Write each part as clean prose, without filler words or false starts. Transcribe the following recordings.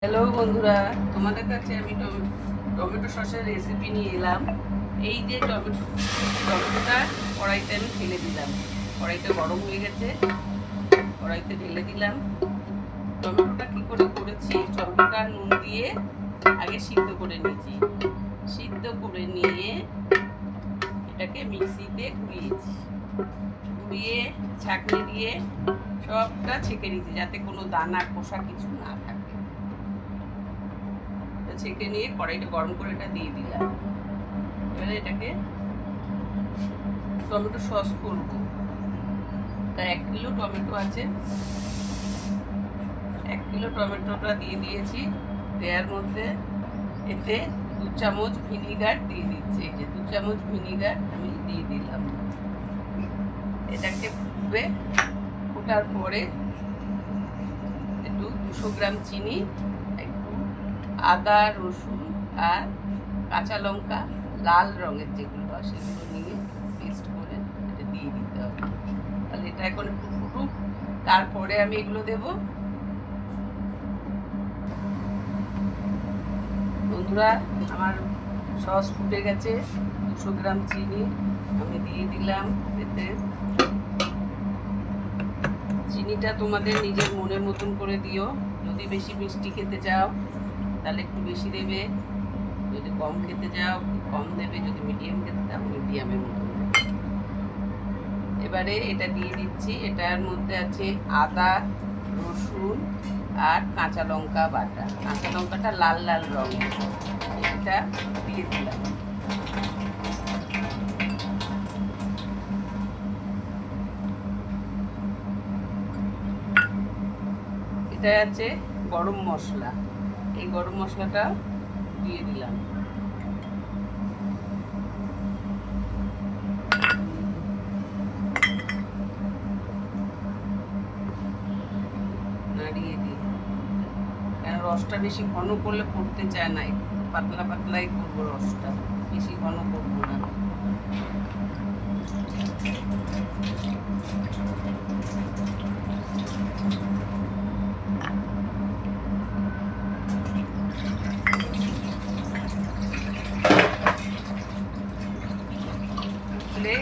Hello বন্ধুরা, তোমাদের কাছে আমি টমেটো সসের রেসিপি নিয়ে এলাম। এই যে টমেটোটা কড়াইতে আমি ফেলে দিলাম। কড়াইটা গরম হয়ে গেছে, কড়াইতে ঢেলে দিলাম। টমেটোটা কী করে করেছি, টমেটোটা নুন দিয়ে আগে সিদ্ধ করে নিয়েছি। সিদ্ধ করে নিয়ে এটাকে মিক্সিতে ঘুরিয়েছি, ঘুরিয়ে ছাঁকনি দিয়ে সবটা ছেঁকে নিয়েছি যাতে কোনো দানা খোসা কিছু না থাকে। ছেঁকে নিয়ে কড়াইটা গরম করে এটা দিয়ে দিলাম। এবারে এটাকে টমেটো সস করবো। তা 1 কিলো টমেটো আছে, 1 কিলো টমেটোটা দিয়ে দিয়েছি। দেওয়ার মধ্যে এতে 2 চামচ ভিনিগার দিয়ে দিচ্ছি। এই যে 2 চামচ ভিনিগার আমি দিয়ে দিলাম। এটাকে ফুটবে, ফোটার পরে একটু 200 গ্রাম চিনি, একটু আদা রসুন আর কাঁচা লঙ্কা লাল রঙের যেগুলো হয় সেগুলো নিয়ে পেস্ট করে এটা দিয়ে দিতে হবে। তাহলে এটা এখন একটু ফুটুক, তারপরে আমি এগুলো দেব। বন্ধুরা, আমার সস ফুটে গেছে। 200 গ্রাম চিনি আমি দিয়ে দিলাম। এতে চিনিটা তোমাদের নিজের মনের মতন করে দিও। যদি বেশি মিষ্টি খেতে চাও তাহলে একটু বেশি দেবে, যদি কম খেতে চাও কম দেবে, যদি মিডিয়াম খেতে চাও মিডিয়ামের মতো দেবে। এবারে এটা দিয়ে দিচ্ছি। এটার মধ্যে আছে আদা রসুন আর কাঁচা লঙ্কা বাটা। কাঁচা লঙ্কাটা লাল লাল রঙ, এটা দিয়ে দিলাম। এটা আছে গরম মশলা, এই গরম মশলাটা দিয়ে দিলাম। নাড়িয়ে দিই, কারণ রসটা বেশি ঘন করলে পড়তে চায় না, পাতলা পাতলাই করবো রসটা, বেশি ঘন করবো না।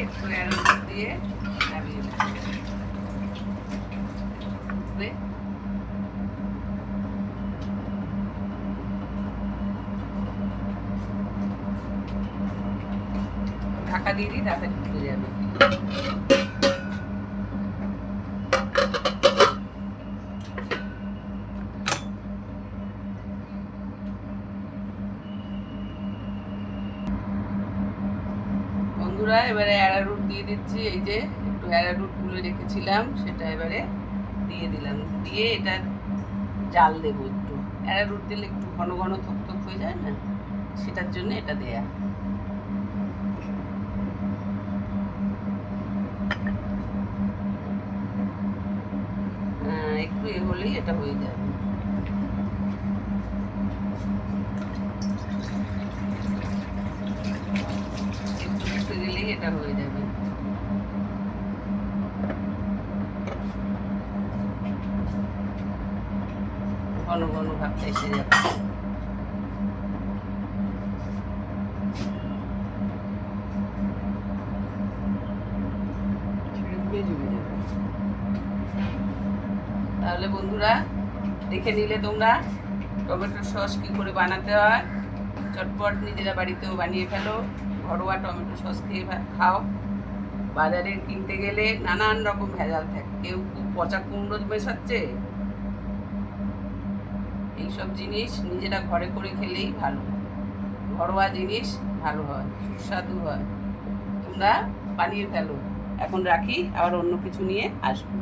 একটু এর দিয়ে নামিয়ে দেবে। ঢাকা দিয়ে দিই, তাড়াতাড়ি ফুটে যাবে। বন্ধুরা, এবারে অ্যারারুট দিয়ে দিচ্ছি। এই যে একটু অ্যারারুট গুলে রেখেছিলাম সেটা এবারে দিয়ে দিলাম। দিয়ে এটা জাল দেবো একটু। অ্যারারুট দিলে একটু ঘন ঘন থকথক হয়ে যায় না, সেটার জন্য এটা দেয়া। একটু এ হলেই এটা হয়ে যাবে। একটু ফুটে গেলেই এটা হয়ে যাবে। ঘন ঘন ভাবটা এসে যাবে। তাহলে বন্ধুরা, দেখে নিলে তোমরা টমেটো সস কী করে বানাতে হয়। চটপট নিজেরা বাড়িতেও বানিয়ে ফেলো, ঘরোয়া টমেটো সস খেয়ে খাও। বাজারে কিনতে গেলে নানান রকম ভেজাল থাকে, কেউ পচা কুমড়ো মেশাচ্ছে। এইসব জিনিস নিজেরা ঘরে করে খেলেই ভালো, ঘরোয়া জিনিস ভালো হয়, সুস্বাদু হয়। তোমরা বানিয়ে ফেলো। এখন রাখি, আবার অন্য কিছু নিয়ে আসবো।